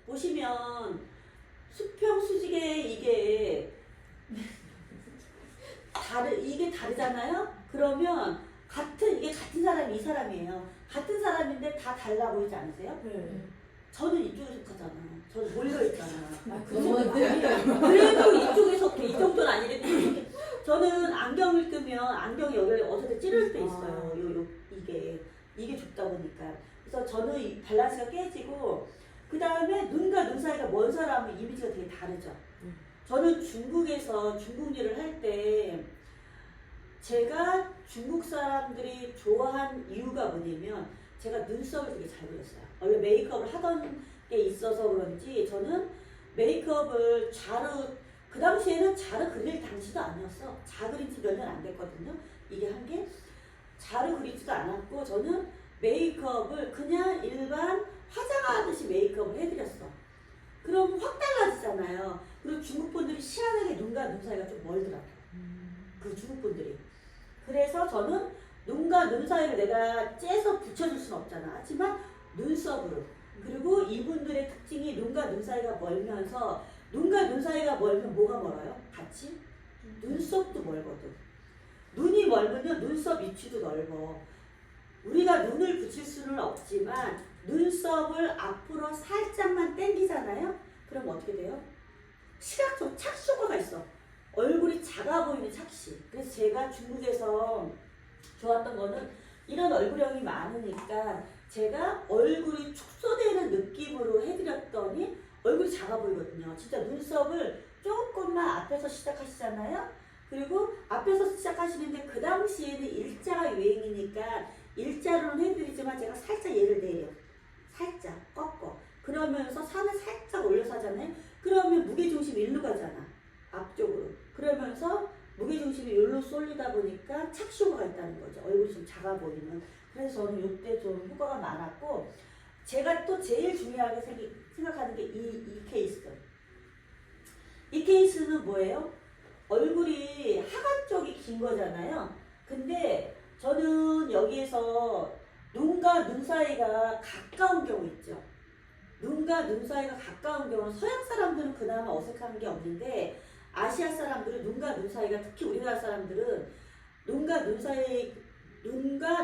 보시면 수평수직에 이게 이게 다르잖아요. 그러면 이게 같은 사람이 이 사람이에요. 같은 사람인데 다 달라 보이지 않으세요? 네. 저는 이쪽에 속하잖아. 저는 몰려있잖아. 그래도 그래도 이쪽에 속해. 이 정도는 아니는데 저는 안경을 끄면 안경이 여기 어디서 찌를 때 있어요. 이게 좁다 보니까. 그래서 저는 이 밸런스가 깨지고 그 다음에 눈과 눈 사이가 먼 사람은 이미지가 되게 다르죠. 저는 중국에서 중국 일을 할 때 제가 중국 사람들이 좋아한 이유가 뭐냐면 제가 눈썹을 되게 잘 그렸어요. 원래 메이크업을 하던 게 있어서 그런지 저는 메이크업을 그 당시에는 자르 그릴 당시도 아니었어. 자 그린 지 몇 년 안 됐거든요. 이게 한 게 자르 그리지도 않았고 저는 메이크업을 그냥 일반 화장하듯이 메이크업을 해드렸어. 그럼 확 달라지잖아요. 그리고 중국 분들이 희한하게 눈과 눈 사이가 좀 멀더라고요. 그 중국 분들이. 그래서 저는 눈과 눈 사이를 내가 째서 붙여줄 수는 없잖아. 하지만 눈썹으로. 그리고 이분들의 특징이 눈과 눈 사이가 멀면서 눈과 눈 사이가 멀면 뭐가 멀어요? 같이? 눈썹도 멀거든. 눈이 멀으면 눈썹 위치도 넓어. 우리가 눈을 붙일 수는 없지만 눈썹을 앞으로 살짝만 당기잖아요? 그럼 어떻게 돼요? 시각적 착시효과가 있어. 얼굴이 작아 보이는 착시. 그래서 제가 중국에서 좋았던 거는 이런 얼굴형이 많으니까 제가 얼굴이 축소되는 느낌으로 해드렸더니 얼굴이 작아 보이거든요. 진짜 눈썹을 조금만 앞에서 시작하시잖아요. 그리고 앞에서 시작하시는데 그 당시에는 일자가 유행이니까 일자로는 해드리지만 제가 살짝 얘를 내려. 살짝 꺾어. 그러면서 산을 살짝 올려서 하잖아요. 그러면 무게중심이 일로 가잖아. 앞쪽으로. 그러면서 무게중심이 일로 쏠리다 보니까 착시효과가 있다는 거죠. 얼굴이 좀 작아 보이는. 그래서 저는 이때 좀 효과가 많았고 제가 또 제일 중요하게 생각하는 게 이 케이스. 이 케이스는 뭐예요? 얼굴이 하관 쪽이 긴 거잖아요. 근데 저는 여기에서 눈과 눈 사이가 가까운 경우 있죠. 눈과 눈 사이가 가까운 경우는 서양 사람들은 그나마 어색한 게 없는데 아시아 사람들은 눈과 눈 사이가 특히 우리나라 사람들은 눈과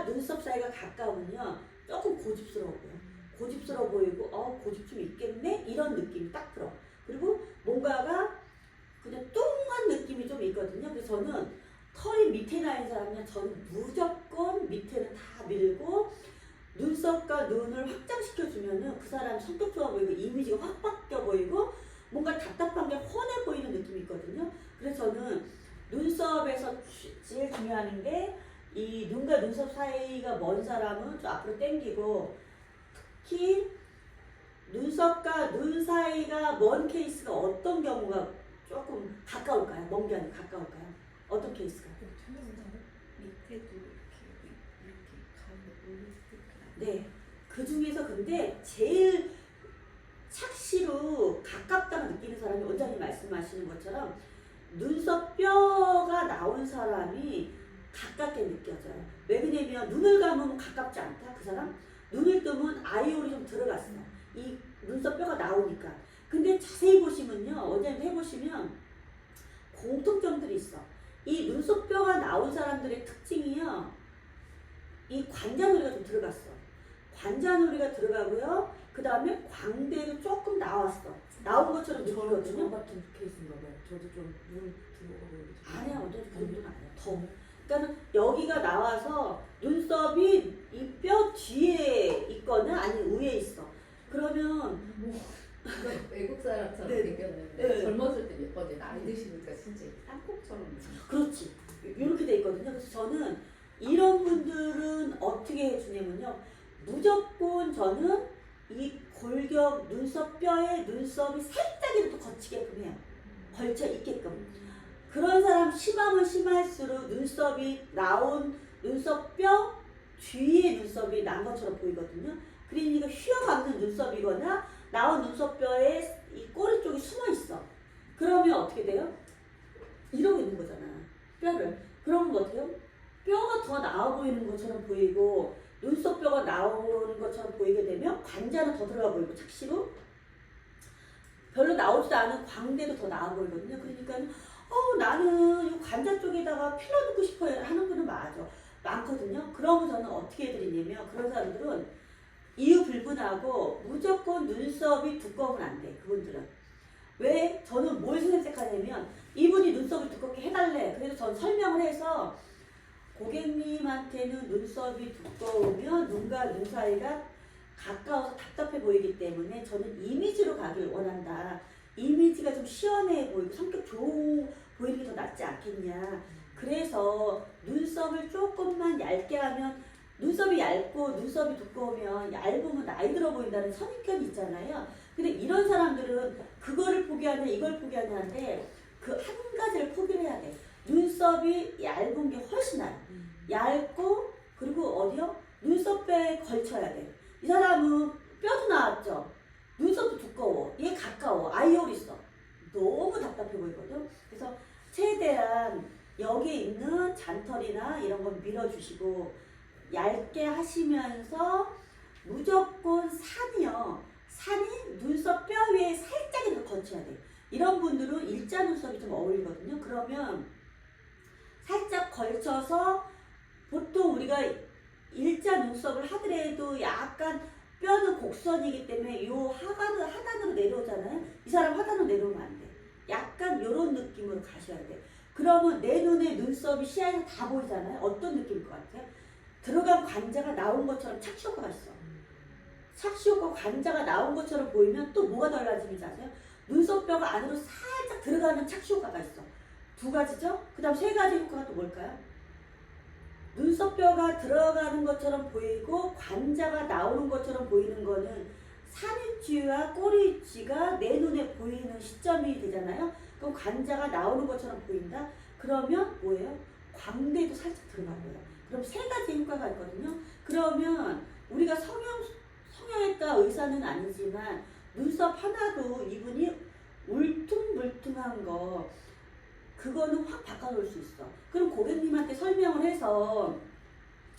눈썹 사이가 가까우면요 조금 고집스러워 보여. 고집스러워 보이고 고집 좀 있겠네? 이런 느낌이 딱 들어. 그리고 뭔가가 그냥 뚱한 느낌이 좀 있거든요. 그래서 저는 털이 밑에 나 있는 사람은 저는 무조건 밑에는 다 밀고 눈썹과 눈을 확장시켜주면은 그 사람 성격 좋아 보이고 이미지가 확 바뀌어 보이고 뭔가 답답한 게 훤해 보이는 느낌이 있거든요. 그래서 저는 눈썹에서 제일 중요한 게 이 눈과 눈썹 사이가 먼 사람은 좀 앞으로 당기고 특히 눈썹과 눈 사이가 먼 케이스가 어떤 경우가 조금 가까울까요? 먼 게 아니라 가까울까요? 어떤 케이스가? 밑에도 이렇게 가운데 올리스틱. 네. 그 중에서 근데 제일 착시로 가깝다고 느끼는 사람이 원장님 말씀하시는 것처럼 눈썹 뼈가 나온 사람이 가깝게 느껴져요. 왜 그러냐면 눈을 감으면 가깝지 않다. 그 사람 눈을 뜨면 아이홀이 좀 들어갔어. 이 눈썹 뼈가 나오니까. 근데 자세히 보시면요. 원장님 해보시면 공통점들이 있어. 이 눈썹 뼈가 나온 사람들의 특징이요. 이 관자놀이가 좀 들어갔어. 관자놀이가 들어가고요. 그 다음에 광대도 조금 나왔어. 나온 것처럼 느끼거든요. 저 같은 케이스인가 봐요. 저도 좀눈 들어가고. 아니야, 완전 그 정도는 아니야. 더. 그러니까 여기가 나와서 눈썹이 이 뼈 뒤에 있거나 아니면 위에 있어. 그러면 외국 사람처럼 네. 생겼는데 네. 젊었을 때 예뻤는데 나이 드시니까 진짜 땅콩처럼. 그렇지. 이렇게 돼 있거든요. 그래서 저는 이런 분들은 어떻게 해주냐면요. 무조건 저는 이 골격 눈썹 뼈에 눈썹이 살짝이라도 거치게끔 해요. 걸쳐 있게끔. 그런 사람 심하면 심할수록 눈썹이 나온 눈썹 뼈 뒤에 눈썹이 난 것처럼 보이거든요. 그러니까 휘어감는 눈썹이거나 나온 눈썹 뼈에 이 꼬리 쪽이 숨어 있어. 그러면 어떻게 돼요? 이러고 있는 거잖아. 뼈를. 그러면 어떻게 해요? 뼈가 더 나와 보이는 것처럼 보이고 눈썹 뼈가 나오는 것처럼 보이게 되면 관자는 더 들어가 보이고 착시로 별로 나오지도 않은 광대도 더 나아 보이거든요. 그러니까 나는 이 관자 쪽에다가 필러 넣고 싶어요 하는 분은 많거든요. 그러면 저는 어떻게 해드리냐면 그런 사람들은 이유 불분하고 무조건 눈썹이 두꺼우면 안 돼. 그분들은. 왜? 저는 뭘 선택하냐면 이분이 눈썹을 두껍게 해달래. 그래서 전 설명을 해서 고객님한테는 눈썹이 두꺼우면 눈과 눈 사이가 가까워서 답답해 보이기 때문에 저는 이미지로 가길 원한다. 이미지가 좀 시원해 보이고 성격 좋은 보이는 게 더 낫지 않겠냐. 그래서 눈썹을 조금만 얇게 하면 눈썹이 얇고 눈썹이 두꺼우면 얇으면 나이 들어 보인다는 선입견이 있잖아요. 근데 이런 사람들은 그거를 포기하냐 이걸 포기하냐 하는데 그 한 가지를 포기를 해야 돼. 눈썹이 얇은 게 훨씬 나아요. 얇고 그리고 어디요? 눈썹뼈에 걸쳐야 돼. 이 사람은 뼈도 나왔죠. 눈썹도 두꺼워. 얘 가까워. 아이홀 있어. 너무 답답해 보이거든. 그래서 최대한 여기에 있는 잔털이나 이런 건 밀어주시고 얇게 하시면서 무조건 산이 눈썹 뼈 위에 살짝이라도 거쳐야 돼. 이런 분들은 일자 눈썹이 좀 어울리거든요. 그러면 살짝 걸쳐서 보통 우리가 일자 눈썹을 하더라도 약간 뼈는 곡선이기 때문에 요 하단으로 내려오잖아요. 이 사람 하단으로 내려오면 안 돼. 약간 요런 느낌으로 가셔야 돼. 그러면 내 눈에 눈썹이 시야에서 다 보이잖아요. 어떤 느낌일 것 같아요? 들어간 관자가 나온 것처럼 착시 효과가 있어. 착시 효과 관자가 나온 것처럼 보이면 또 뭐가 달라지는지 아세요? 눈썹뼈가 안으로 살짝 들어가는 착시 효과가 있어. 두 가지죠? 그 다음 세 가지 효과가 또 뭘까요? 눈썹뼈가 들어가는 것처럼 보이고 관자가 나오는 것처럼 보이는 거는 산위치와 꼬리치가 내 눈에 보이는 시점이 되잖아요. 그럼 관자가 나오는 것처럼 보인다? 그러면 뭐예요? 광대도 살짝 들어가고요. 그럼 세 가지 효과가 있거든요. 그러면 우리가 성형외과 의사는 아니지만 눈썹 하나도 이분이 울퉁불퉁한 거 그거는 확 바꿔놓을 수 있어. 그럼 고객님한테 설명을 해서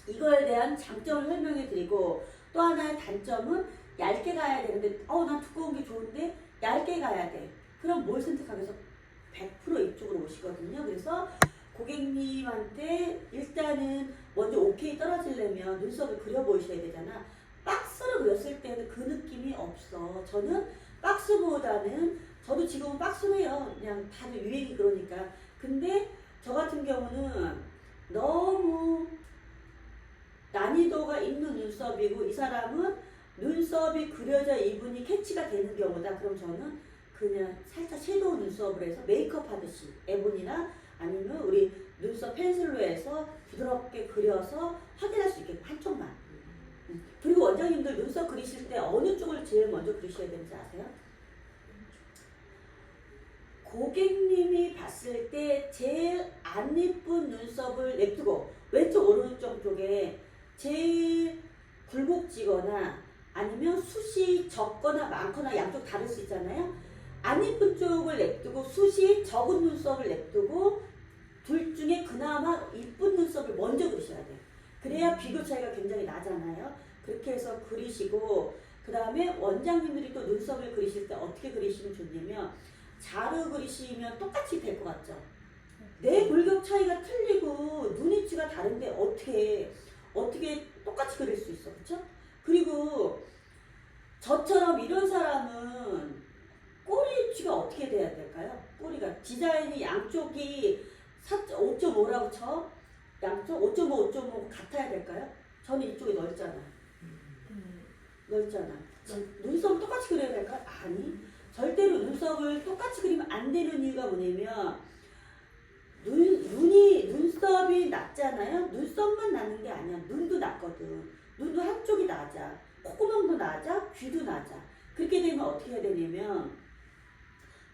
이거에 대한 장점을 설명해 드리고 또 하나의 단점은 얇게 가야 되는데 난 두꺼운 게 좋은데 얇게 가야 돼. 그럼 뭘 선택하겠어? 100% 이쪽으로 오시거든요. 그래서 고객님한테 일단은 먼저 오케이 떨어지려면 눈썹을 그려 보이셔야 되잖아. 박스로 그렸을 때는 그 느낌이 없어. 저는 박스보다는 저도 지금은 박스로 해요. 그냥 다들 유행이 그러니까. 근데 저 같은 경우는 너무 난이도가 있는 눈썹이고 이 사람은 눈썹이 그려져 이분이 캐치가 되는 경우다. 그럼 저는 그냥 살짝 섀도우 눈썹을 해서 메이크업 하듯이 에본이나 아니면 우리 눈썹 펜슬로 해서 부드럽게 그려서 확인할 수 있게 한쪽만. 그리고 원장님들 눈썹 그리실 때 어느 쪽을 제일 먼저 그리셔야 되는지 아세요? 고객님이 봤을 때 제일 안 예쁜 눈썹을 냅두고 왼쪽 오른쪽 쪽에 제일 굴곡지거나 아니면 숱이 적거나 많거나 양쪽 다를 수 있잖아요. 안 예쁜 쪽을 냅두고 숱이 적은 눈썹을 냅두고 둘 중에 그나마 이쁜 눈썹을 먼저 그리셔야 돼요. 그래야 비교 차이가 굉장히 나잖아요. 그렇게 해서 그리시고 그 다음에 원장님들이 또 눈썹을 그리실 때 어떻게 그리시면 좋냐면 자르 그리시면 똑같이 될 것 같죠? 내 골격 차이가 틀리고 눈위치가 다른데 어떻게 똑같이 그릴 수 있어, 그쵸? 그리고 저처럼 이런 사람은 꼬리 위치가 어떻게 돼야 될까요? 꼬리가 디자인이 양쪽이 5.5라고 쳐? 양쪽 5.5, 5.5 같아야 될까요? 저는 이쪽이 넓잖아. 넓잖아. 눈썹을 똑같이 그려야 될까? 아니. 절대로 눈썹을 똑같이 그리면 안 되는 이유가 뭐냐면 눈썹이 낮잖아요. 눈썹만 낮는 게 아니야. 눈도 낮거든. 눈도 한쪽이 낮아. 콧구멍도 낮아. 귀도 낮아. 그렇게 되면 어떻게 해야 되냐면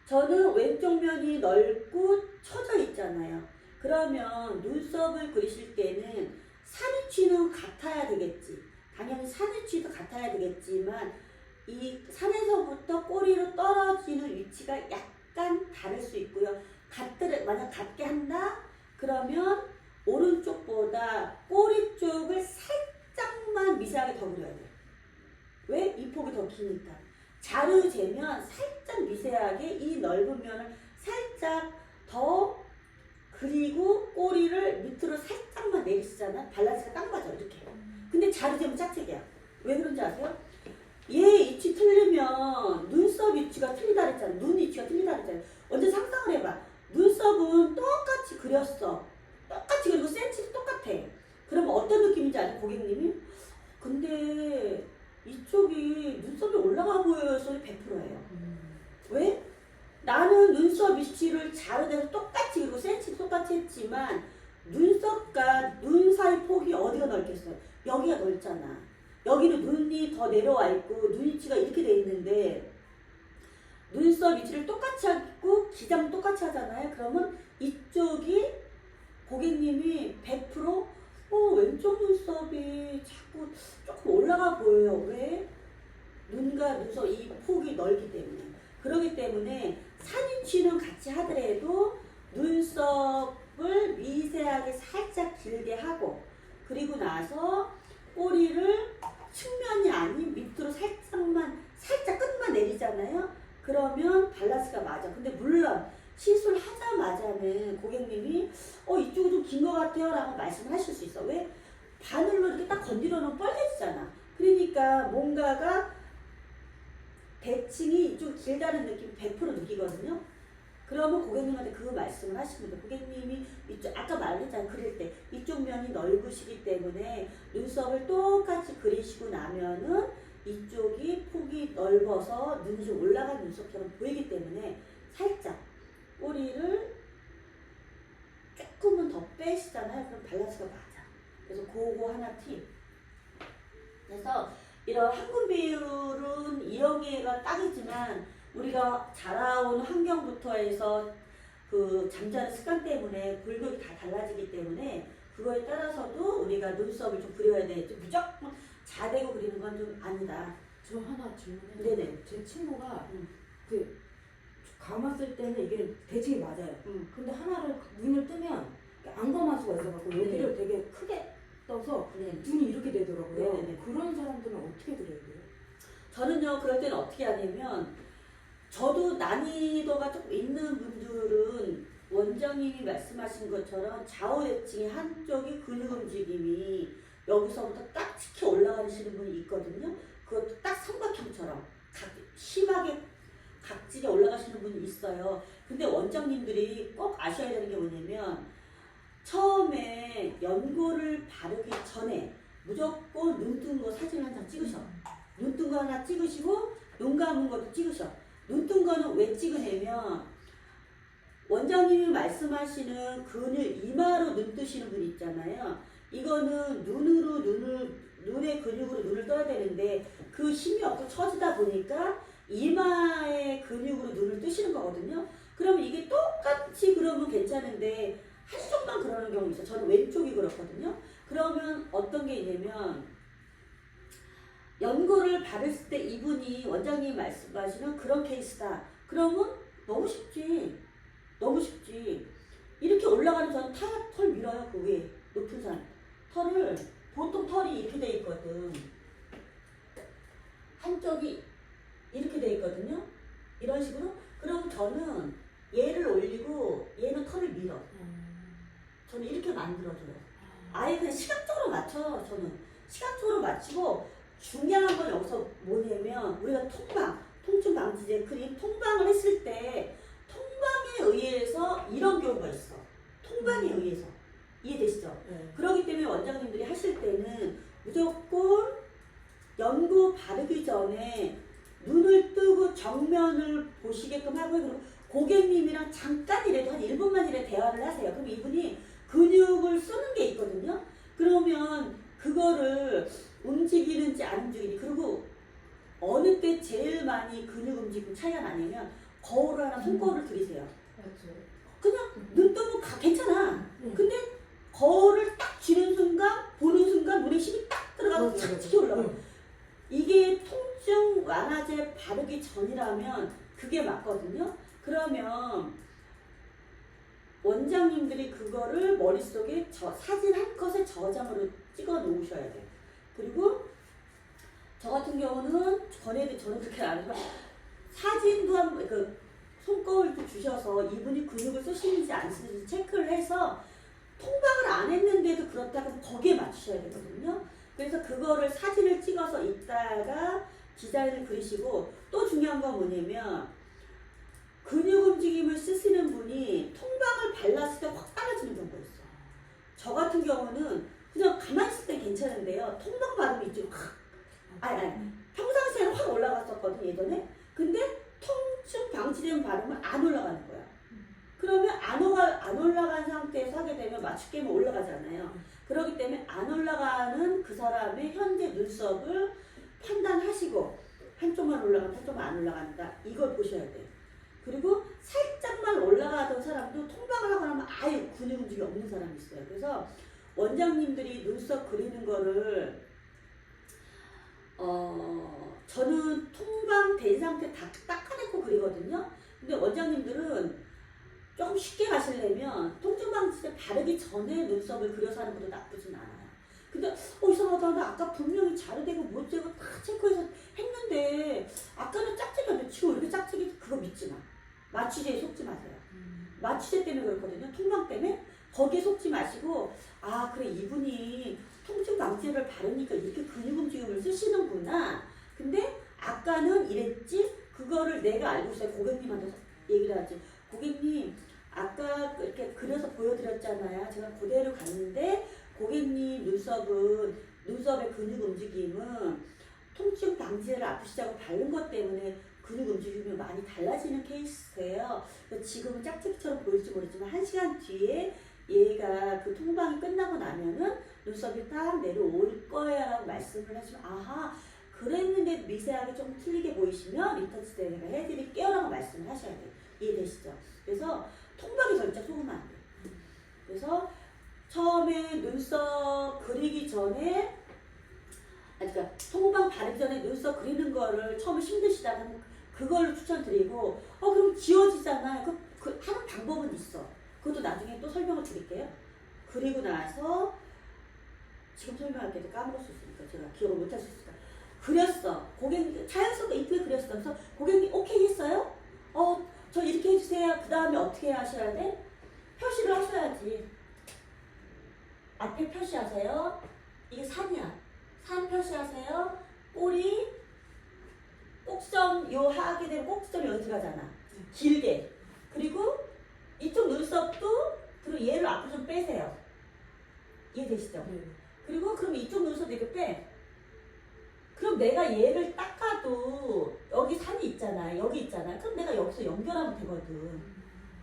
저는 왼쪽 면이 넓고 처져 있잖아요. 그러면 눈썹을 그리실 때는 산위치는 같아야 되겠지. 당연히 산위치도 같아야 되겠지만 이 산에서부터 꼬리로 떨어지는 위치가 약간 다를 수 있고요. 만약 같게 한다? 그러면 오른쪽보다 꼬리 쪽을 살짝만 미세하게 더 그려야 돼요. 왜? 이 폭이 더 기니까. 자르 재면 살짝 미세하게 이 넓은 면을 살짝 더 그리고 꼬리를 밑으로 살짝만 내리시잖아. 밸런스가 딱 맞아 이렇게. 근데 자르 재면 짝짝이야. 왜 그런지 아세요? 얘 위치 틀리면 눈썹 위치가 틀리다 그랬잖아. 눈 위치가 틀리다 그랬잖아. 먼저 상상을 해봐. 눈썹은 똑같이 그렸어. 똑같이 그리고 센치도 똑같아. 그러면 어떤 느낌인지 아세요? 고객님이? 근데 이쪽이 눈썹이 올라가 보여요. 소리 100%예요. 왜? 나는 눈썹 위치를 자르대로 똑같이 그리고 센치도 똑같이 했지만 눈썹과 눈 사이 폭이 어디가 넓겠어요? 여기가 넓잖아. 여기는 눈이 더 내려와 있고 눈 위치가 이렇게 돼 있는데 눈썹 위치를 똑같이 하고 기장 똑같이 하잖아요. 그러면 이쪽이 고객님이 100% 왼쪽 눈썹이 자꾸 조금 올라가 보여요. 왜? 눈과 눈썹 이 폭이 넓기 때문에. 그렇기 때문에 산 위치는 같이 하더라도 눈썹을 미세하게 살짝 길게 하고 그리고 나서 꼬리를 측면이 아닌 밑으로 살짝 끝만 내리잖아요. 그러면 밸런스가 맞아. 근데 물론 시술하자마자는 고객님이 이쪽이 좀 긴 것 같아요 라고 말씀을 하실 수 있어. 왜? 바늘로 이렇게 딱 건드려 놓으면 뻘개지잖아. 그러니까 뭔가가 대칭이 이쪽 길다는 느낌 100% 느끼거든요. 그러면 고객님한테 그 말씀을 하시면 돼요. 고객님이 이쪽 아까 말했잖아요. 그릴 때 이쪽 면이 넓으시기 때문에 눈썹을 똑같이 그리시고 나면은 이쪽이 폭이 넓어서 눈이 좀 올라간 눈썹처럼 보이기 때문에 살짝 꼬리를 조금은 더 빼시잖아요. 그럼 밸런스가 맞아. 그래서 그거 하나 팁. 그래서 이런 황금 비율은 이영애가 딱이지만 우리가 자라온 환경부터 해서 그 잠자는 습관 때문에 굴곡이 다 달라지기 때문에 그거에 따라서도 우리가 눈썹을 좀 그려야 돼. 좀 무조건 자대고 그리는 건 좀 아니다. 저 하나 질문해요. 네네. 제 친구가 그 감았을 때는 이게 대칭이 맞아요. 근데 하나를 눈을 뜨면 안 감을 수가 있어갖고 여기를 되게 크게 떠서 눈이 이렇게 되더라고요. 네네네. 그런 사람들은 어떻게 그려야 돼요? 저는요 그럴 때는 어떻게 하냐면 저도 난이도가 조금 있는 분들은 원장님이 말씀하신 것처럼 좌우 대칭이 한쪽이 근육 움직임이 여기서부터 딱 치켜 올라가시는 분이 있거든요. 그것도 딱 삼각형처럼 심하게 각지게 올라가시는 분이 있어요. 근데 원장님들이 꼭 아셔야 되는 게 뭐냐면 처음에 연고를 바르기 전에 무조건 눈 뜬 거 사진 한 장 찍으셔. 눈 뜬 거 하나 찍으시고 눈 감은 것도 찍으셔. 눈 뜬 거는 왜 찍으냐면 원장님이 말씀하시는 근육 이마로 눈 뜨시는 분 있잖아요. 이거는 눈의 근육으로 눈을 떠야 되는데 그 힘이 없고 처지다 보니까 이마의 근육으로 눈을 뜨시는 거거든요. 그러면 이게 똑같이 그러면 괜찮은데 한쪽만 그러는 경우 있어요. 저는 왼쪽이 그렇거든요. 그러면 어떤 게 있냐면 연고를 바르실 때 이분이 원장님이 말씀하시는 그런 케이스다. 그러면 너무 쉽지. 너무 쉽지. 이렇게 올라가는 저는 털 밀어요. 그 위에 높은 산. 털을 보통 털이 이렇게 돼 있거든. 한쪽이 이렇게 돼 있거든요. 이런 식으로. 그럼 저는 얘를 올리고 얘는 털을 밀어. 저는 이렇게 만들어줘요. 아예 그냥 시각적으로 맞춰. 저는 시각적으로 맞추고 중요한 건 여기서 뭐냐면 우리가 통증 방지제 크림 통방을 했을 때 통방에 의해서 이런 경우가 있어. 통방에 의해서. 이해되시죠? 네. 그렇기 때문에 원장님들이 하실 때는 무조건 연고 바르기 전에 눈을 뜨고 정면을 보시게끔 하고 그리고 고객님이랑 잠깐이라도 한 1분만이라도 대화를 하세요. 그럼 이분이 근육을 쓰는 게 있거든요. 그러면 그거를 움직이는지 안 움직이는지 그리고 어느 때 제일 많이 근육 움직임 차이가 나냐면 거울 하나 손거울을 들이세요. 맞죠. 그냥 눈 뜨면 괜찮아. 근데 거울을 딱 쥐는 순간 보는 순간 눈에 힘이 딱 들어가서 착 올라가. 이게 통증 완화제 바르기 전이라면 그게 맞거든요. 그러면 원장님들이 그거를 머릿속에 사진 한 컷에 저장으로 찍어 놓으셔야 돼요. 그리고 저 같은 경우는 저는 그렇게 안 해서 사진도 손거울도 주셔서 이분이 근육을 쓰시는지 안 쓰는지 체크를 해서 통방을 안 했는데도 그렇다고 거기에 맞추셔야 되거든요. 그래서 그거를 사진을 찍어서 이따가 디자인을 그리시고, 또 중요한 건 뭐냐면 근육 움직임을 쓰시는 분이 통방을 발랐을 때 확 달라지는 경우가 있어요. 저 같은 경우는 그냥 가만히 있을 때 괜찮은데요. 통방 바르면 이쪽으로 평상시에는 확 올라갔었거든 예전에. 근데 통증 방치된 바르면 안 올라가는 거야. 그러면 안 올라간 상태에서 하게 되면 맞춤게임은 올라가잖아요. 그렇기 때문에 안 올라가는 그 사람의 현재 눈썹을 판단하시고, 한쪽만 올라가면 한쪽만 안 올라간다, 이걸 보셔야 돼요. 그리고 살짝만 올라가던 사람도 통방을 하고 나면 아예 근육 움직임이 없는 사람이 있어요. 그래서 원장님들이 눈썹 그리는 거를 저는 통방 된 상태 다 닦아내고 그리거든요. 근데 원장님들은 조금 쉽게 가시려면 통증 방지제 바르기 전에 눈썹을 그려서 하는 것도 나쁘진 않아요. 근데 이상하다, 나 아까 분명히 자르되고 못되고 다 체크해서 했는데 아까는 짝짝이었는데 지금 왜 이렇게 짝짝이, 그거 믿지 마. 마취제에 속지 마세요. 마취제 때문에 그렇거든요. 통방 때문에. 거기에 속지 마시고, 아 그래 이분이 통증 방지제를 바르니까 이렇게 근육 움직임을 쓰시는구나. 근데 아까는 이랬지? 그거를 내가 알고 있어요. 고객님한테 얘기를 하지. 고객님 아까 이렇게 그려서 보여드렸잖아요. 제가 그대로 갔는데 고객님 눈썹의 근육 움직임은 통증 방지제를 아프시다고 바른 것 때문에 근육 움직임이 많이 달라지는 케이스예요. 지금은 짝짝이처럼 보일지 모르지만 1시간 뒤에 얘가 그 통방이 끝나고 나면은 눈썹이 딱 내려올 거야 라고 말씀을 하시면, 아하 그랬는데 미세하게 좀 틀리게 보이시면 리터치 때 내가 해드릴게요 라고 말씀을 하셔야 돼요. 이해되시죠? 그래서 통방에 절대 속으면 안 돼요. 그래서 처음에 눈썹 그리기 전에, 그러니까 통방 바르기 전에 눈썹 그리는 거를 처음에 힘드시다면 그걸로 추천드리고, 그럼 지워지잖아요. 그 하는 방법은 있어. 그것도 나중에 또 설명을 드릴게요. 그리고 나서 지금 설명할 때도 까먹을 수 있으니까 제가 기억을 못 할 수 있으니까, 그렸어. 고객님 자연스럽게 이쁘게 그렸어. 그래서 고객님 오케이 했어요? 저 이렇게 해주세요. 그 다음에 어떻게 하셔야 돼? 표시를 하셔야지. 앞에 표시하세요. 이게 산이야. 산 표시하세요. 꼬리, 꼭점, 요 하게 되면 꼭점이 여기 들어가잖아. 길게. 그리고 이쪽 눈썹도, 그리고 얘를 앞으로 좀 빼세요. 이해되시죠? 그리고 그럼 이쪽 눈썹 이렇게 빼. 그럼 내가 얘를 닦아도 여기 산이 있잖아. 여기 있잖아. 그럼 내가 여기서 연결하면 되거든.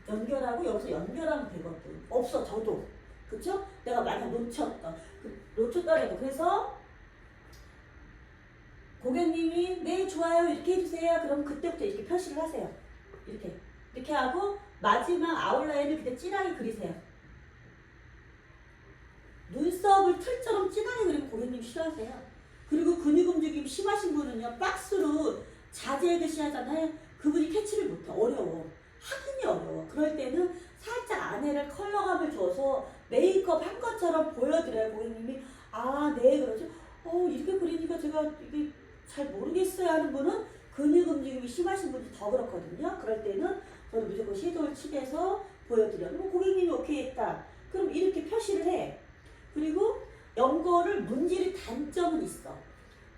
연결하고 여기서 연결하면 되거든. 없어, 저도. 그쵸? 내가 만약 놓쳤더라도. 그래서 고객님이 네 좋아요 이렇게 해주세요. 그럼 그때부터 이렇게 표시를 하세요. 이렇게 하고 마지막 아웃라인을 그때 진하게 그리세요. 눈썹을 틀처럼 진하게 그리면 고객님 싫어하세요. 그리고 근육 움직임이 심하신 분은요, 박스로 자제하듯이 하잖아요. 그분이 캐치를 못해. 어려워. 하기는 어려워. 그럴 때는 살짝 안에를 컬러감을 줘서 메이크업 한 것처럼 보여드려요. 고객님이 아 네 그러죠. 이렇게 그리니까 제가 이게 잘 모르겠어요 하는 분은 근육 움직임이 심하신 분이 더 그렇거든요. 그럴 때는 저는 무조건 섀도우를 칠해서 보여드려요. 그럼 고객님이 오케이 했다. 그럼 이렇게 표시를 해. 그리고 연고를 문지를 단점은 있어.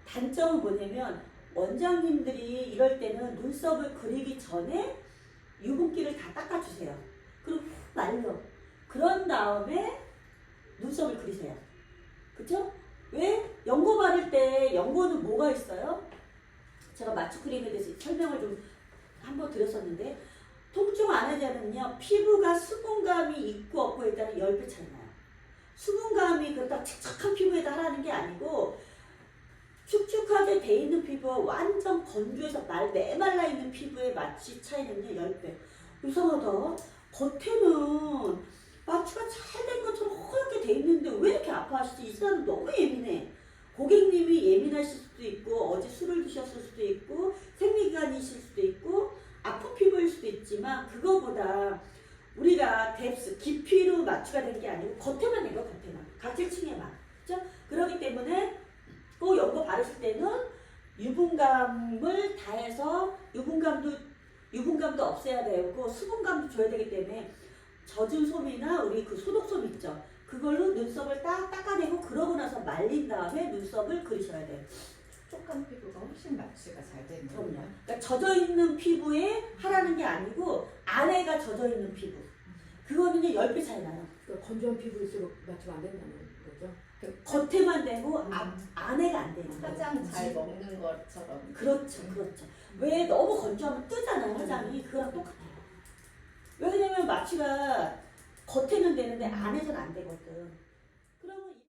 단점은 뭐냐면 원장님들이 이럴 때는 눈썹을 그리기 전에 유분기를 다 닦아주세요. 그리고 훅 말려. 그런 다음에 눈썹을 그리세요. 그쵸? 왜? 연고 바를 때 연고는 뭐가 있어요? 제가 마취크림에 대해서 설명을 좀 한번 드렸었는데, 통증 완화제는요 피부가 수분감이 있고 없고에 따라 10배 차이 나요. 수분감이 그렇다고 촉촉한 피부에다 하라는 게 아니고, 축축하게 돼 있는 피부와 완전 건조해서 메말라 있는 피부의 마취 차이는요 10배. 이상하다. 겉에는 마취가 잘 된 것처럼 허옇게 돼 있는데 왜 이렇게 아파하시지? 이 사람은 너무 예민해. 고객님이 예민하실 수도 있고, 어제 술을 드셨을 수도 있고, 생리기간이실 수도 있고, 아픈 피부일 수도 있지만, 그거보다 우리가 뎁스, 깊이로 마취가 된 게 아니고 겉에만 된 거, 겉에만. 각질층에만. 그렇죠? 그렇기 때문에 꼭 연고 바르실 때는 유분감을 다 해서 유분감도 없애야 되고 수분감도 줘야 되기 때문에 젖은 솜이나 우리 그 소독솜 있죠. 그걸로 눈썹을 딱 닦아내고 그러고 나서 말린 다음에 눈썹을 그리셔야 돼요. 촉촉한 피부가 훨씬 마취가 잘 되는 그럼요. 거예요. 그러니까 젖어 있는 피부에 하라는 게 아니고 안에가 젖어 있는 피부. 그거는요 10배 차이 나요. 그러니까 건조한 피부일수록 마취가 안 된다는 거죠. 겉에만 되고 안에가 안 되는 거예요. 화장 잘 먹는 것처럼. 그렇죠, 그렇죠. 왜 너무 건조하면 뜨잖아요, 화장이. 그거랑 똑같아요. 왜냐면 마취가 겉에는 되는데 안에서는 안 되거든.